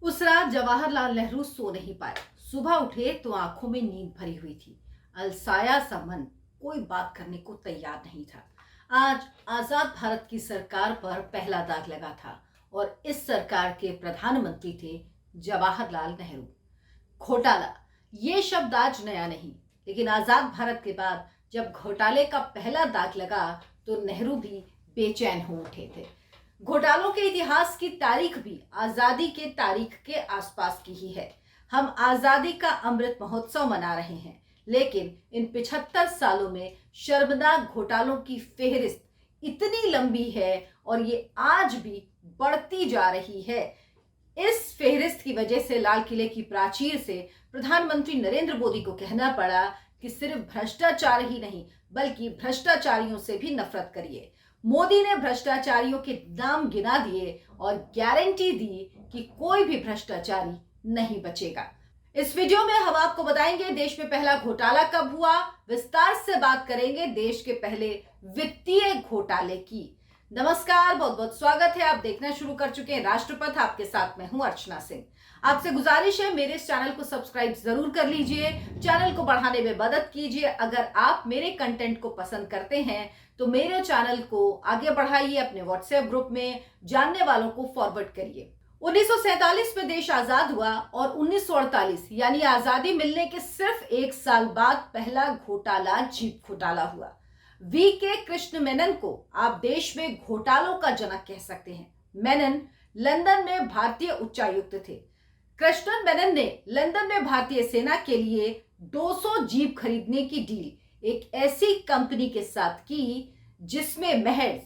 उस रात जवाहरलाल नेहरू सो नहीं पाए। सुबह उठे तो आंखों में नींद भरी हुई थी। अलसाया सा मन कोई बात करने को तैयार नहीं था। आज आजाद भारत की सरकार पर पहला दाग लगा था और इस सरकार के प्रधानमंत्री थे जवाहरलाल नेहरू। घोटाला, ये शब्द आज नया नहीं, लेकिन आजाद भारत के बाद जब घोटाले का पहला दाग लगा तो नेहरू भी बेचैन हो उठे थे। घोटालों के इतिहास की तारीख भी आजादी के तारीख के आसपास की ही है। हम आजादी का अमृत महोत्सव मना रहे हैं, लेकिन इन 75 सालों में शर्मनाक घोटालों की फेहरिस्त इतनी लंबी है और ये आज भी बढ़ती जा रही है। इस फेहरिस्त की वजह से लाल किले की प्राचीर से प्रधानमंत्री नरेंद्र मोदी को कहना पड़ा कि सिर्फ भ्रष्टाचार ही नहीं, बल्कि भ्रष्टाचारियों से भी नफरत करिए। मोदी ने भ्रष्टाचारियों के नाम गिना दिए और गारंटी दी कि कोई भी भ्रष्टाचारी नहीं बचेगा। इस वीडियो में हम आपको बताएंगे देश में पहला घोटाला कब हुआ, विस्तार से बात करेंगे देश के पहले वित्तीय घोटाले की। नमस्कार, बहुत बहुत स्वागत है। आप देखना शुरू कर चुके हैं राष्ट्रपथ। आपके साथ मैं हूं अर्चना सिंह। आपसे गुजारिश है मेरे इस चैनल को सब्सक्राइब जरूर कर लीजिए, चैनल को बढ़ाने में मदद कीजिए। अगर आप मेरे कंटेंट को पसंद करते हैं तो मेरे चैनल को आगे बढ़ाइए, अपने व्हाट्सएप ग्रुप में जानने वालों को फॉरवर्ड करिए। 1947 में देश आजाद हुआ और 1948 यानी आजादी मिलने के सिर्फ एक साल बाद पहला घोटाला जीप घोटाला हुआ। वी के कृष्ण मेनन को आप देश में घोटालों का जनक कह सकते हैं। मेनन लंदन में भारतीय उच्चायुक्त थे। कृष्णन मेनन ने लंदन में भारतीय सेना के लिए 200 जीप खरीदने की डील एक ऐसी कंपनी के साथ की जिसमें महज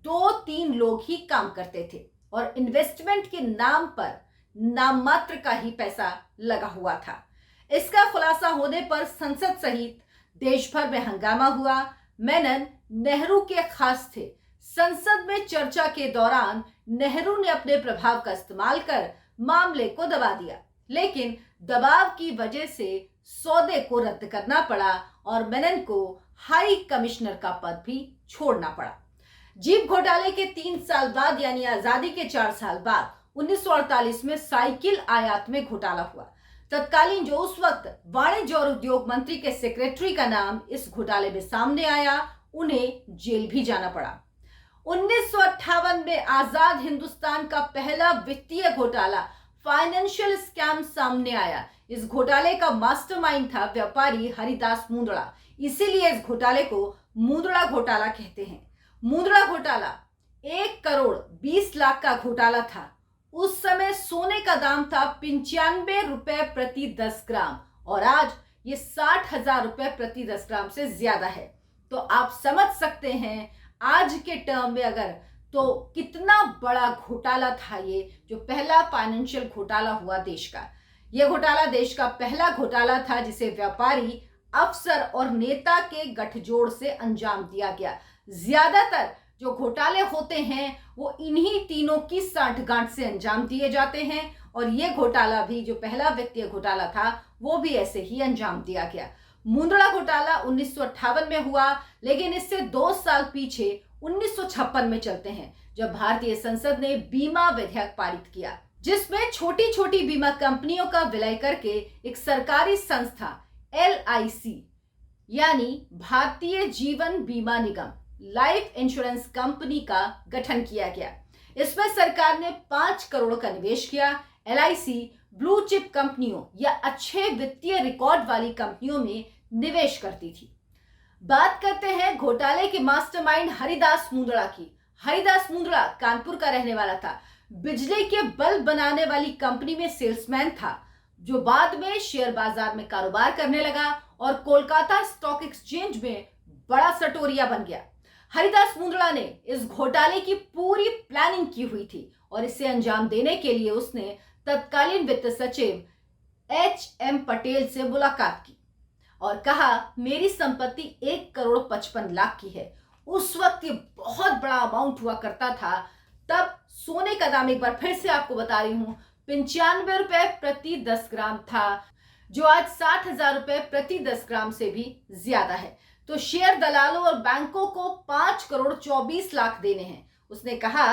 2-3 लोग ही काम करते थे और इन्वेस्टमेंट के नाम पर नाम मात्र का ही पैसा लगा हुआ था। इसका खुलासा होने पर संसद सहित देश भर में हंगामा हुआ। मेनन नेहरू के खास थे। संसद में चर्चा के दौरान नेहरू ने अपने प्रभाव का इस्तेमाल कर मामले को दबा दिया, लेकिन दबाव की वजह से सौदे को रद्द करना पड़ा और मेनन को हाई कमिश्नर का पद भी छोड़ना पड़ा। जीप घोटाले के 3 साल बाद यानी आजादी के 4 साल बाद 1948 में साइकिल आयात में घोटाला हुआ। तत्कालीन जो उस वक्त वाणिज्य और उद्योग मंत्री के सेक्रेटरी का नाम इस घोटाले में सामने आया, उन्हें जेल भी जाना पड़ा। 1958 में आजाद हिंदुस्तान का पहला वित्तीय घोटाला फाइनेंशियल स्कैम सामने आया। इस घोटाले का मास्टरमाइंड था व्यापारी हरिदास मुंदड़ा, इसीलिए इस घोटाले को मुंदड़ा घोटाला कहते हैं। मुंदड़ा घोटाला 1 करोड़ 20 लाख का घोटाला था। उस समय सोने का दाम था 95 रुपए प्रति 10 ग्राम और आज ये 60,000 रुपए प्रति 10 ग्राम से ज्यादा है। तो आप समझ सकते हैं आज के टर्म में अगर तो कितना बड़ा घोटाला था ये, जो पहला फाइनेंशियल घोटाला हुआ देश का। यह घोटाला देश का पहला घोटाला था जिसे व्यापारी, अफसर और नेता के गठजोड़ से अंजाम दिया गया। ज्यादातर जो घोटाले होते हैं वो इन्हीं तीनों की सांठगांठ से अंजाम दिए जाते हैं और ये घोटाला भी जो पहला वित्तीय घोटाला था वो भी ऐसे ही अंजाम दिया गया। मुंदड़ा घोटाला 1958 में हुआ, लेकिन इससे 2 साल पीछे 1956 में चलते हैं जब भारतीय संसद ने बीमा विधेयक पारित किया, जिसमें छोटी छोटी बीमा कंपनियों का विलय करके एक सरकारी संस्था LIC यानी भारतीय जीवन बीमा निगम, लाइफ इंश्योरेंस कंपनी का गठन किया गया। इसमें सरकार ने 5 करोड़ का निवेश किया। LIC ब्लू चिप कंपनियों या अच्छे वित्तीय रिकॉर्ड वाली कंपनियों में निवेश करती थी। बात करते हैं घोटाले के मास्टरमाइंड हरिदास मुंदड़ा की। हरिदास मुंदड़ा कानपुर का रहने वाला था। बिजली के बल्ब बनाने वाली कंपनी में सेल्समैन था, जो बाद में शेयर बाजार में कारोबार करने लगा और कोलकाता स्टॉक एक्सचेंज में बड़ा सटोरिया बन गया। हरिदास मुंदड़ा ने इस घोटाले की पूरी प्लानिंग की हुई थी और इसे अंजाम देने के लिए उसने तत्कालीन वित्त सचिव HM पटेल से मुलाकात की और कहा मेरी संपत्ति 1 करोड़ 55 लाख की है। उस वक्त ये बहुत बड़ा अमाउंट हुआ करता था। तब सोने का दाम, एक बार फिर से आपको बता रही हूं, 95 रुपए प्रति 10 ग्राम था, जो आज 60,000 रुपए प्रति 10 ग्राम से भी ज्यादा है। तो शेयर दलालों और बैंकों को 5 करोड़ 24 लाख देने हैं। उसने कहा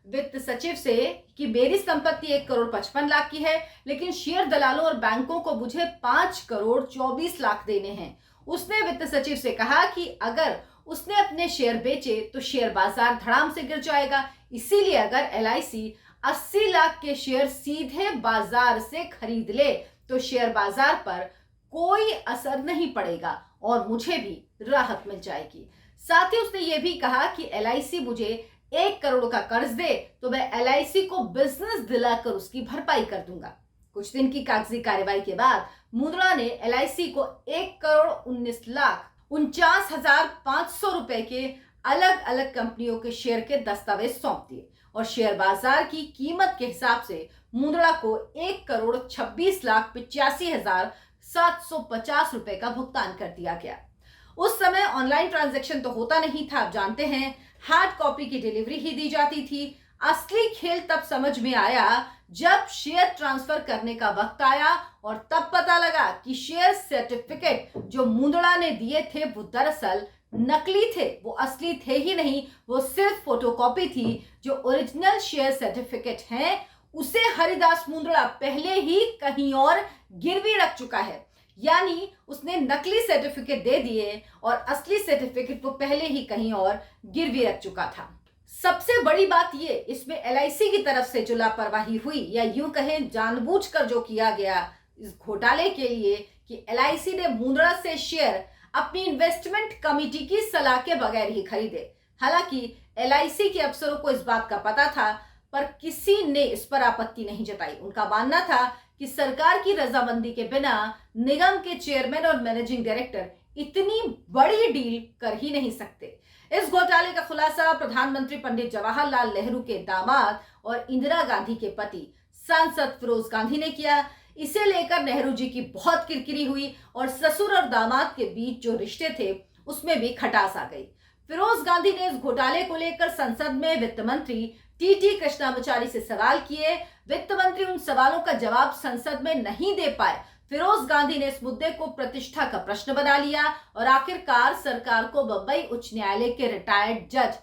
वित्त सचिव से कि मेरी संपत्ति 1,55,00,000 की है, लेकिन शेयर दलालों और बैंकों को मुझे 5,24,00,000 देने हैं। उसने वित्त सचिव से कहा कि अगर उसने अपने शेयर बेचे तो शेयर बाजार धड़ाम से गिर जाएगा, इसीलिए अगर LIC 80 लाख के शेयर सीधे बाजार से खरीद ले तो शेयर बाजार पर कोई असर नहीं पड़ेगा और मुझे भी राहत मिल जाएगी। साथ ही उसने ये भी कहा कि LIC मुझे 1 करोड़ का कर्ज दे तो मैं LIC को बिजनेस दिलाकर उसकी भरपाई कर दूंगा। कुछ दिन की कागजी कार्रवाई के बाद मुंदड़ा ने LIC को 1,19,49,500 रुपए के अलग अलग कंपनियों के शेयर के दस्तावेज सौंप दिए और शेयर बाजार की कीमत के हिसाब से मुंदड़ा को 1,26,85,750 रुपए का भुगतान कर दिया गया। उस समय ऑनलाइन ट्रांजैक्शन तो होता नहीं था, आप जानते हैं, हार्ड कॉपी की डिलीवरी ही दी जाती थी। असली खेल तब समझ में आया जब शेयर ट्रांसफर करने का वक्त आया और तब पता लगा कि शेयर सर्टिफिकेट जो मुंदड़ा ने दिए थे वो दरअसल नकली थे, वो असली थे ही नहीं, वो सिर्फ फोटोकॉपी थी। जो ओरिजिनल शेयर सर्टिफिकेट है उसे हरिदास मुंदड़ा पहले ही कहीं और गिरवी रख चुका है, यानी उसने नकली सर्टिफिकेट दे दिए और असली सर्टिफिकेट वो पहले ही कहीं और गिरवी रख चुका था। सबसे बड़ी बात ये इसमें LIC की तरफ से जो लापरवाही हुई या यूं कहें जानबूझकर जो किया गया इस घोटाले के लिए कि LIC ने मुंदड़ा से शेयर अपनी इन्वेस्टमेंट कमेटी की सलाह के बगैर ही खरीदे। हालांकि LIC के अफसरों को इस बात का पता था पर किसी ने इस पर आपत्ति नहीं जताई। उनका मानना था कि सरकार की रजामंदी के बिना निगम के चेयरमैन और मैनेजिंग डायरेक्टर इतनी बड़ी डील कर ही नहीं सकते। इस घोटाले का खुलासा प्रधानमंत्री पंडित जवाहरलाल नेहरू के दामाद और इंदिरा गांधी के पति सांसद फिरोज गांधी ने किया। इसे लेकर नेहरू जी की बहुत किरकिरी हुई और ससुर और दामाद के बीच जो रिश्ते थे उसमें भी खटास आ गई। फिरोज गांधी ने इस घोटाले को लेकर संसद में वित्त मंत्री TT कृष्णामाचारी से सवाल किए। वित्त मंत्री उन सवालों का जवाब संसद में नहीं दे पाए। फिरोज गांधी ने इस मुद्दे को प्रतिष्ठा का प्रश्न बना लिया और आखिरकार सरकार को बंबई उच्च न्यायालय के रिटायर्ड जज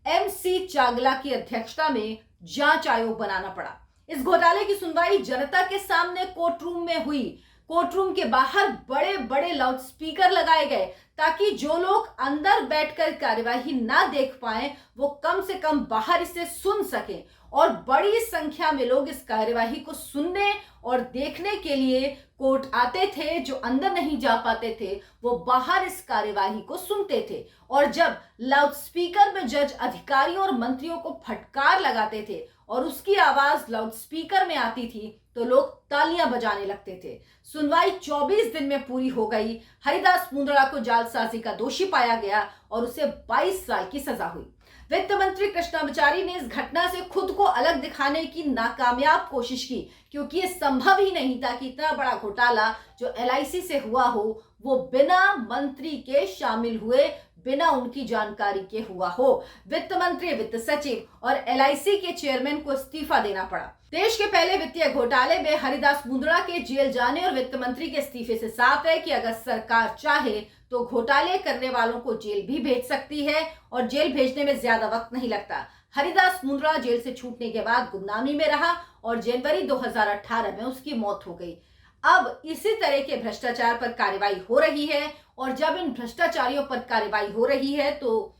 MC चागला की अध्यक्षता में जांच आयोग बनाना पड़ा। इस घोटाले की सुनवाई जनता के सामने कोर्ट रूम में हुई। कोर्ट रूम के बाहर बड़े बड़े लाउड स्पीकर लगाए गए ताकि जो लोग अंदर बैठकर कार्यवाही ना देख पाए वो कम से कम बाहर इसे सुन सकें और बड़ी संख्या में लोग इस कार्यवाही को सुनने और देखने के लिए कोर्ट आते थे। जो अंदर नहीं जा पाते थे वो बाहर इस कार्यवाही को सुनते थे और जब लाउड स्पीकर में जज अधिकारियों और मंत्रियों को फटकार लगाते थे और उसकी आवाज लाउड स्पीकर में आती थी तो लोग तालियां बजाने लगते थे। सुनवाई 24 दिन में पूरी हो गई। हरिदास मुंदड़ा को जालसाजी का दोषी पाया गया और उसे 22 साल की सजा हुई। वित्त मंत्री कृष्णामाचारी ने इस घटना से खुद को अलग दिखाने की नाकामयाब कोशिश की क्योंकि ये संभव ही नहीं था कि इतना बड़ा घोटाला जो LIC से हुआ हो वो बिना मंत्री के शामिल हुए, बिना उनकी जानकारी के हुआ हो। वित्त मंत्री, वित्त सचिव और LIC के चेयरमैन को इस्तीफा देना पड़ा। देश के पहले वित्तीय घोटाले में हरिदास मुंदड़ा के जेल जाने और वित्त मंत्री के इस्तीफे से साफ है कि अगर सरकार चाहे तो घोटाले करने वालों को जेल भी भेज सकती है और जेल भेजने में ज्यादा वक्त नहीं लगता। हरिदास मुंदड़ा जेल से छूटने के बाद गुमनामी में रहा और जनवरी 2018 में उसकी मौत हो गई। अब इसी तरह के भ्रष्टाचार पर कार्रवाई हो रही है और जब इन भ्रष्टाचारियों पर कार्रवाई हो रही है तो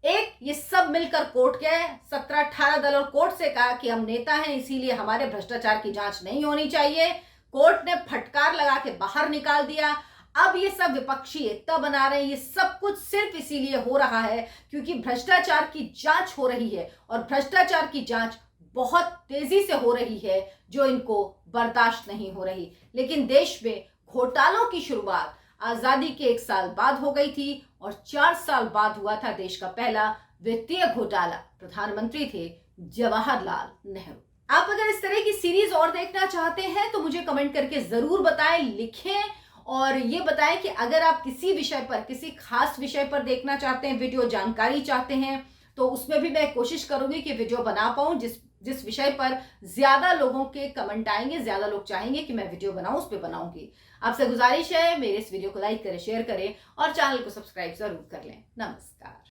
ये सब मिलकर कोर्ट गए, 17-18 दल और कोर्ट से कहा कि हम नेता हैं इसीलिए हमारे भ्रष्टाचार की जांच नहीं होनी चाहिए। कोर्ट ने फटकार लगा के बाहर निकाल दिया। अब ये सब विपक्षी एकता बना रहे हैं। ये सब कुछ सिर्फ इसीलिए हो रहा है क्योंकि भ्रष्टाचार की जांच हो रही है और भ्रष्टाचार की जांच बहुत तेजी से हो रही है जो इनको बर्दाश्त नहीं हो रही। लेकिन देश में घोटालों की शुरुआत आजादी के 1 साल बाद हो गई थी और 4 साल बाद हुआ था देश का पहला वित्तीय घोटाला। प्रधानमंत्री थे जवाहरलाल नेहरू। आप अगर इस तरह की सीरीज और देखना चाहते हैं तो मुझे कमेंट करके जरूर बताएं, लिखें और ये बताएं कि अगर आप किसी विषय पर, किसी खास विषय पर देखना चाहते हैं वीडियो, जानकारी चाहते हैं तो उसमें भी मैं कोशिश करूंगी कि वीडियो बना पाऊं जिस विषय पर ज्यादा लोगों के कमेंट आएंगे, ज्यादा लोग चाहेंगे कि मैं वीडियो बनाऊं, उस पर बनाऊंगी। आपसे गुजारिश है मेरे इस वीडियो को लाइक करें, शेयर करें और चैनल को सब्सक्राइब जरूर कर लें। नमस्कार।